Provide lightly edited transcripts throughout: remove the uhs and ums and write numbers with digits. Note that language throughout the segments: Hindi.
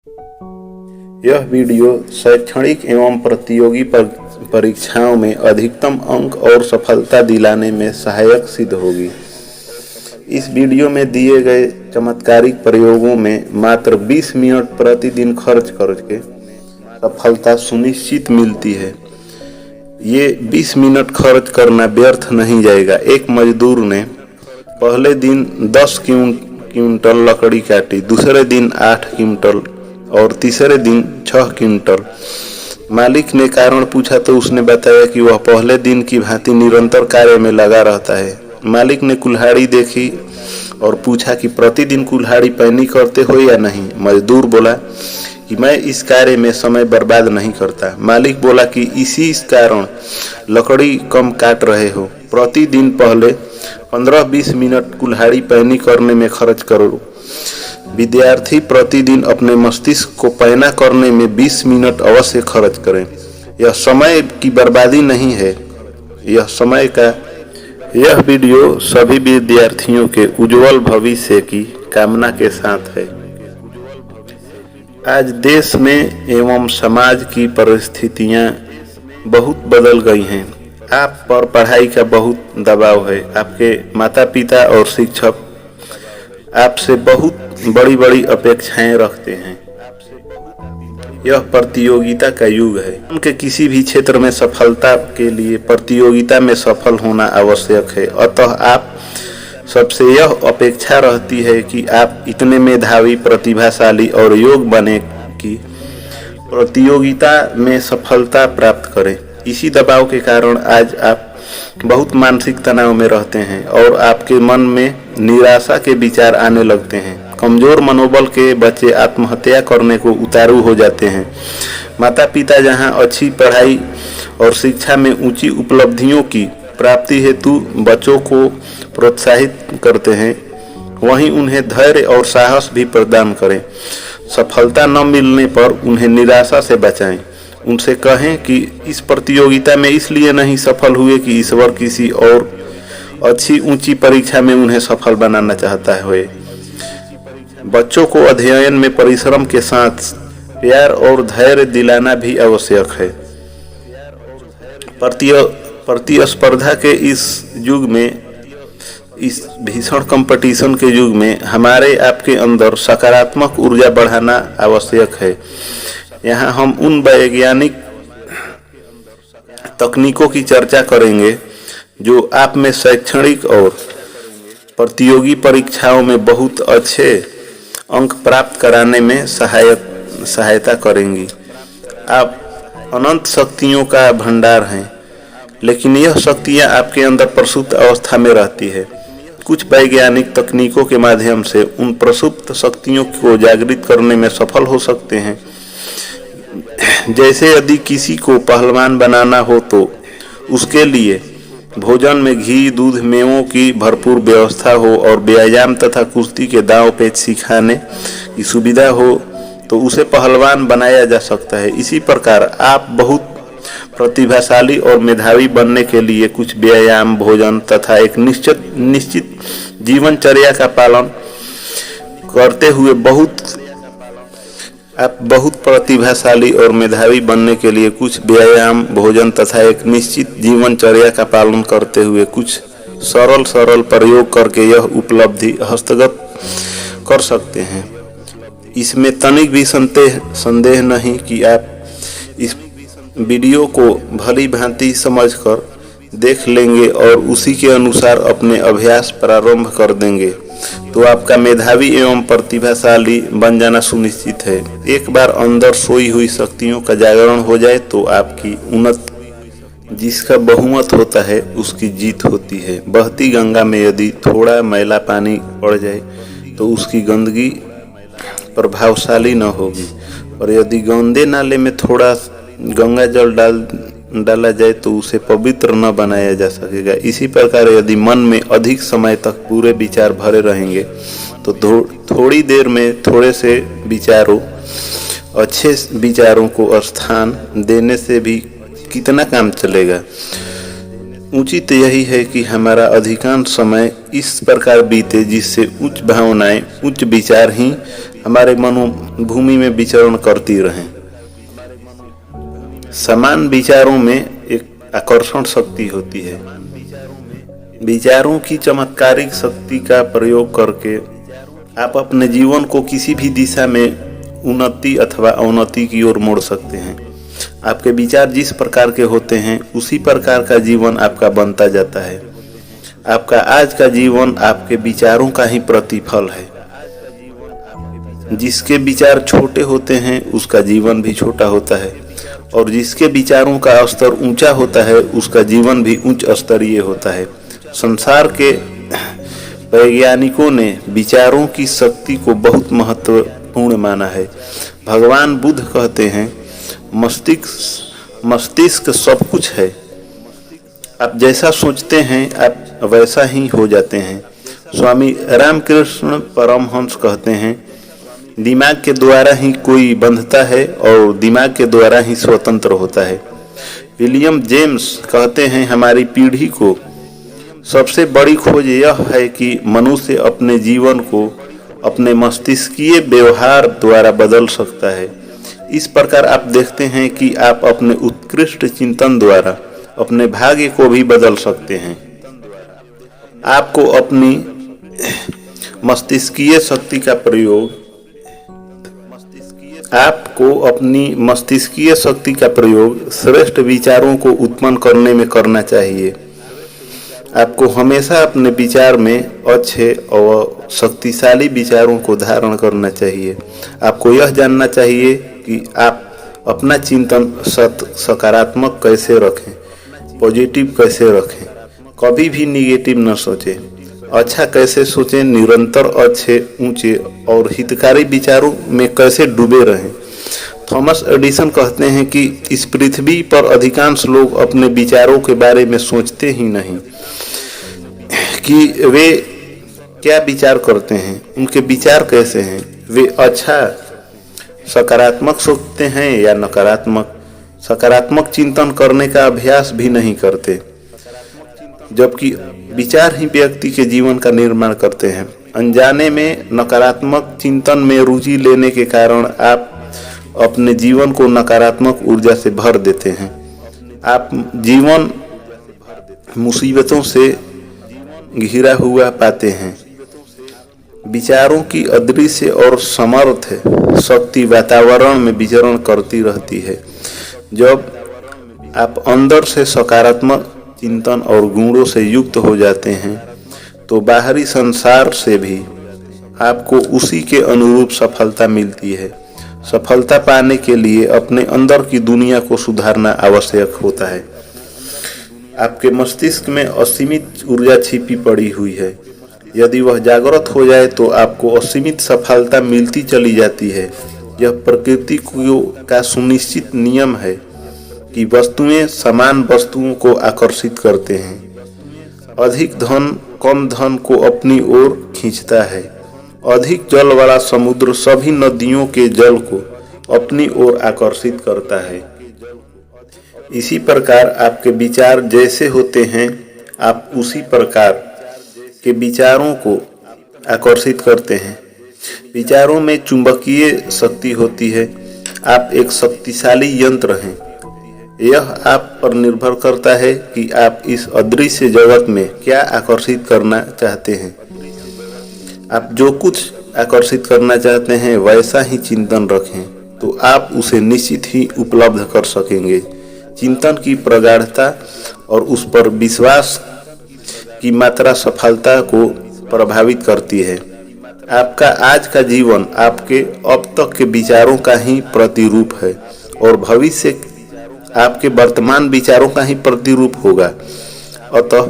यह वीडियो शैक्षणिक एवं प्रतियोगी परीक्षाओं में अधिकतम अंक और सफलता दिलाने में सहायक सिद्ध होगी। इस वीडियो में दिए गए चमत्कारिक प्रयोगों में मात्र 20 मिनट प्रतिदिन खर्च करके सफलता सुनिश्चित मिलती है। ये 20 मिनट खर्च करना व्यर्थ नहीं जाएगा। एक मजदूर ने पहले दिन 10 क्विंटल लकड़ी काटी, दूसरे दिन 8 क्विंटल और तीसरे दिन 6 क्विंटल। मालिक ने कारण पूछा तो उसने बताया कि वह पहले दिन की भांति निरंतर कार्य में लगा रहता है। मालिक ने कुल्हाड़ी देखी और पूछा कि प्रतिदिन कुल्हाड़ी पैनी करते हो या नहीं। मजदूर बोला कि मैं इस कार्य में समय बर्बाद नहीं करता। मालिक बोला कि इसी कारण लकड़ी कम काट रहे हो। प्रतिदिन पहले 15-20 मिनट कुल्हाड़ी पैनी करने में खर्च करो। विद्यार्थी प्रतिदिन अपने मस्तिष्क को पैना करने में 20 मिनट अवश्य खर्च करें। यह समय की बर्बादी नहीं है, यह समय का। यह वीडियो सभी विद्यार्थियों के उज्जवल भविष्य की कामना के साथ है। आज देश में एवं समाज की परिस्थितियां बहुत बदल गई हैं। आप पर पढ़ाई का बहुत दबाव है। आपके माता पिता और शिक्षक आपसे बहुत बड़ी बड़ी अपेक्षाएं रखते हैं। यह प्रतियोगिता का युग है। उनके किसी भी क्षेत्र में सफलता के लिए प्रतियोगिता में सफल होना आवश्यक है। अतः आप सबसे यह अपेक्षा रहती है कि आप इतने मेधावी, प्रतिभाशाली और योग्य बने कि प्रतियोगिता में सफलता प्राप्त करें। इसी दबाव के कारण आज आप बहुत मानसिक तनाव में रहते हैं और आपके मन में निराशा के विचार आने लगते हैं। कमजोर मनोबल के बच्चे आत्महत्या करने को उतारू हो जाते हैं। माता पिता जहां अच्छी पढ़ाई और शिक्षा में ऊंची उपलब्धियों की प्राप्ति हेतु बच्चों को प्रोत्साहित करते हैं, वहीं उन्हें धैर्य और साहस भी प्रदान करें। सफलता न मिलने पर उन्हें निराशा से बचाएं। उनसे कहें कि इस प्रतियोगिता में इसलिए नहीं सफल हुए कि ईश्वर किसी और अच्छी ऊंची परीक्षा में उन्हें सफल बनाना चाहता है। बच्चों को अध्ययन में परिश्रम के साथ प्यार और धैर्य दिलाना भी आवश्यक है। प्रतिस्पर्धा के इस युग में, इस भीषण कंपटीशन के युग में हमारे आपके अंदर सकारात्मक ऊर्जा बढ़ाना आवश्यक है। यहाँ हम उन वैज्ञानिक तकनीकों की चर्चा करेंगे जो आप में शैक्षणिक और प्रतियोगी परीक्षाओं में बहुत अच्छे अंक प्राप्त कराने में सहायता करेंगी। आप अनंत शक्तियों का भंडार हैं, लेकिन यह शक्तियाँ आपके अंदर प्रसुप्त अवस्था में रहती है। कुछ वैज्ञानिक तकनीकों के माध्यम से उन प्रसुप्त शक्तियों को जागृत करने में सफल हो सकते हैं। जैसे यदि किसी को पहलवान बनाना हो तो उसके लिए भोजन में घी, दूध, मेवों की भरपूर व्यवस्था हो और व्यायाम तथा कुश्ती के दांव पेच सिखाने की सुविधा हो तो उसे पहलवान बनाया जा सकता है। इसी प्रकार आप बहुत प्रतिभाशाली और मेधावी बनने के लिए कुछ व्यायाम, भोजन तथा एक निश्चित जीवनचर्या का पालन करते हुए बहुत प्रतिभाशाली और मेधावी बनने के लिए कुछ व्यायाम, भोजन तथा एक निश्चित जीवनचर्या का पालन करते हुए कुछ सरल प्रयोग करके यह उपलब्धि हस्तगत कर सकते हैं। इसमें तनिक भी संदेह नहीं कि आप इस वीडियो को भली भांति समझकर देख लेंगे और उसी के अनुसार अपने अभ्यास प्रारंभ कर देंगे तो आपका मेधावी एवं प्रतिभाशाली बन जाना सुनिश्चित है। एक बार अंदर सोई हुई शक्तियों का जागरण हो जाए तो आपकी उन्नति, जिसका बहुमत होता है, उसकी जीत होती है। बहती गंगा में यदि थोड़ा मैला पानी पड़ जाए तो उसकी गंदगी प्रभावशाली न होगी, और यदि गंदे नाले में थोड़ा गंगा जल डाला जाए तो उसे पवित्र न बनाया जा सकेगा। इसी प्रकार यदि मन में अधिक समय तक बुरे विचार भरे रहेंगे तो थोड़ी देर में थोड़े से विचारों, अच्छे विचारों को स्थान देने से भी कितना काम चलेगा। उचित यही है कि हमारा अधिकांश समय इस प्रकार बीते जिससे उच्च भावनाएं, उच्च विचार ही हमारे मनोभूमि में विचरण करती रहें। समान विचारों में एक आकर्षण शक्ति होती है। विचारों की चमत्कारिक शक्ति का प्रयोग करके आप अपने जीवन को किसी भी दिशा में उन्नति अथवा अवनति की ओर मोड़ सकते हैं। आपके विचार जिस प्रकार के होते हैं उसी प्रकार का जीवन आपका बनता जाता है। आपका आज का जीवन आपके विचारों का ही प्रतिफल है। जिसके विचार छोटे होते हैं उसका जीवन भी छोटा होता है, और जिसके विचारों का स्तर ऊंचा होता है उसका जीवन भी उच्च स्तरीय होता है। संसार के वैज्ञानिकों ने विचारों की शक्ति को बहुत महत्वपूर्ण माना है। भगवान बुद्ध कहते हैं, मस्तिष्क सब कुछ है। आप जैसा सोचते हैं आप वैसा ही हो जाते हैं। स्वामी रामकृष्ण परमहंस कहते हैं, दिमाग के द्वारा ही कोई बंधता है और दिमाग के द्वारा ही स्वतंत्र होता है। विलियम जेम्स कहते हैं, हमारी पीढ़ी को सबसे बड़ी खोज यह है कि मनुष्य अपने जीवन को अपने मस्तिष्कीय व्यवहार द्वारा बदल सकता है। इस प्रकार आप देखते हैं कि आप अपने उत्कृष्ट चिंतन द्वारा अपने भाग्य को भी बदल सकते हैं। आपको अपनी मस्तिष्कीय शक्ति का प्रयोग श्रेष्ठ विचारों को उत्पन्न करने में करना चाहिए। आपको हमेशा अपने विचार में अच्छे और शक्तिशाली विचारों को धारण करना चाहिए। आपको यह जानना चाहिए कि आप अपना चिंतन सकारात्मक कैसे रखें, पॉजिटिव कैसे रखें, कभी भी निगेटिव न सोचें, अच्छा कैसे सोचें, निरंतर अच्छे, ऊंचे और हितकारी विचारों में कैसे डूबे रहें। थॉमस एडिसन कहते हैं कि इस पृथ्वी पर अधिकांश लोग अपने विचारों के बारे में सोचते ही नहीं कि वे क्या विचार करते हैं, उनके विचार कैसे हैं, वे अच्छा सकारात्मक सोचते हैं या नकारात्मक। सकारात्मक चिंतन करने का अभ्यास भी नहीं करते, जबकि विचार ही व्यक्ति के जीवन का निर्माण करते हैं। अनजाने में नकारात्मक चिंतन में रुचि लेने के कारण आप अपने जीवन को नकारात्मक ऊर्जा से भर देते हैं। आप जीवन मुसीबतों से घिरा हुआ पाते हैं। विचारों की अदृश्य और समर्थ शक्ति वातावरण में विचरण करती रहती है। जब आप अंदर से सकारात्मक चिंतन और गुणों से युक्त हो जाते हैं तो बाहरी संसार से भी आपको उसी के अनुरूप सफलता मिलती है। सफलता पाने के लिए अपने अंदर की दुनिया को सुधारना आवश्यक होता है। आपके मस्तिष्क में असीमित ऊर्जा छिपी पड़ी हुई है। यदि वह जागृत हो जाए तो आपको असीमित सफलता मिलती चली जाती है। यह प्रकृति का सुनिश्चित नियम है कि वस्तुएं समान वस्तुओं को आकर्षित करते हैं। अधिक धन कम धन को अपनी ओर खींचता है। अधिक जल वाला समुद्र सभी नदियों के जल को अपनी ओर आकर्षित करता है। इसी प्रकार आपके विचार जैसे होते हैं आप उसी प्रकार के विचारों को आकर्षित करते हैं। विचारों में चुंबकीय शक्ति होती है। आप एक शक्तिशाली यंत्र हैं। यह आप पर निर्भर करता है कि आप इस अदृश्य जगत में क्या आकर्षित करना चाहते हैं। आप जो कुछ आकर्षित करना चाहते हैं वैसा ही चिंतन रखें तो आप उसे निश्चित ही उपलब्ध कर सकेंगे। चिंतन की प्रगाढ़ता और उस पर विश्वास की मात्रा सफलता को प्रभावित करती है। आपका आज का जीवन आपके अब तक के विचारों का ही प्रतिरूप है और भविष्य आपके वर्तमान विचारों का ही प्रतिरूप होगा। अतः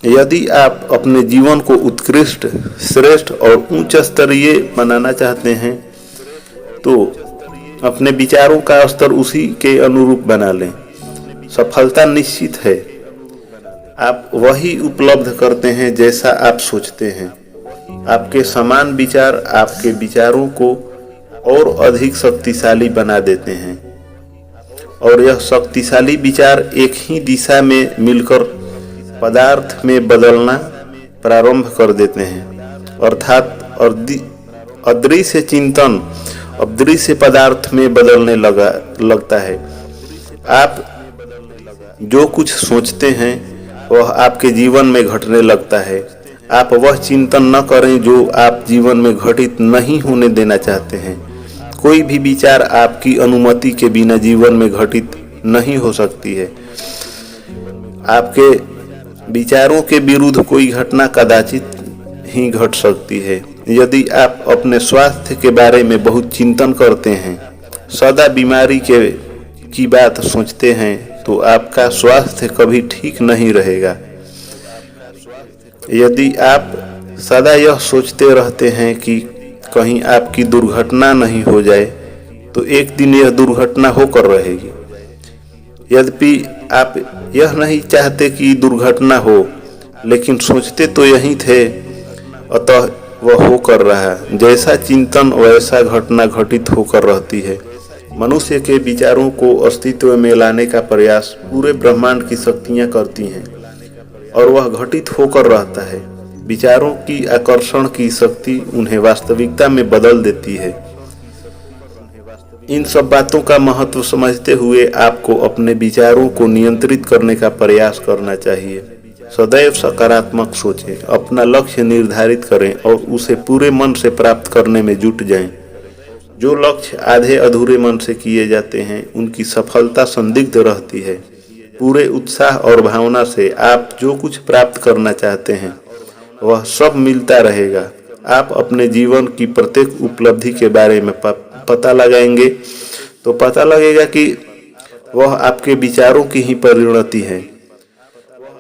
यदि आप अपने जीवन को उत्कृष्ट, श्रेष्ठ और उच्च स्तरीय बनाना चाहते हैं तो अपने विचारों का स्तर उसी के अनुरूप बना लें। सफलता निश्चित है। आप वही उपलब्ध करते हैं जैसा आप सोचते हैं। आपके समान विचार आपके विचारों को और अधिक शक्तिशाली बना देते हैं और यह शक्तिशाली विचार एक ही दिशा में मिलकर पदार्थ में बदलना प्रारंभ कर देते हैं। अदृश्य चिंतन अदृश्य पदार्थ में बदलने लगता है। आप जो कुछ सोचते हैं वह आपके जीवन में घटने लगता है। आप वह चिंतन न करें जो आप जीवन में घटित नहीं होने देना चाहते हैं। कोई भी विचार आपकी अनुमति के बिना जीवन में घटित नहीं हो सकती है। आपके विचारों के विरुद्ध कोई घटना कदाचित ही घट सकती है। यदि आप अपने स्वास्थ्य के बारे में बहुत चिंतन करते हैं, सदा बीमारी की बात सोचते हैं, तो आपका स्वास्थ्य कभी ठीक नहीं रहेगा। यदि आप सदा यह सोचते रहते हैं कि कहीं आपकी दुर्घटना नहीं हो जाए, तो एक दिन यह दुर्घटना होकर रहेगी। यद्यपि आप यह नहीं चाहते कि दुर्घटना हो, लेकिन सोचते तो यही थे, अतः वह होकर रहा। जैसा चिंतन वैसा घटना घटित होकर रहती है। मनुष्य के विचारों को अस्तित्व में लाने का प्रयास पूरे ब्रह्मांड की शक्तियां करती हैं और वह घटित होकर रहता है। विचारों की आकर्षण की शक्ति उन्हें वास्तविकता में बदल देती है। इन सब बातों का महत्व समझते हुए आपको अपने विचारों को नियंत्रित करने का प्रयास करना चाहिए। सदैव सकारात्मक सोचें, अपना लक्ष्य निर्धारित करें और उसे पूरे मन से प्राप्त करने में जुट जाएं। जो लक्ष्य आधे अधूरे मन से किए जाते हैं, उनकी सफलता संदिग्ध रहती है। पूरे उत्साह और भावना से आप जो कुछ प्राप्त करना चाहते हैं वह सब मिलता रहेगा। आप अपने जीवन की प्रत्येक उपलब्धि के बारे में पता लगाएंगे तो पता लगेगा कि वह आपके विचारों की ही परिणति है,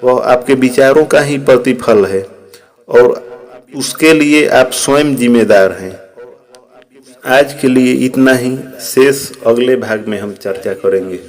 वह आपके विचारों का ही प्रतिफल है और उसके लिए आप स्वयं जिम्मेदार हैं। आज के लिए इतना ही, शेष अगले भाग में हम चर्चा करेंगे।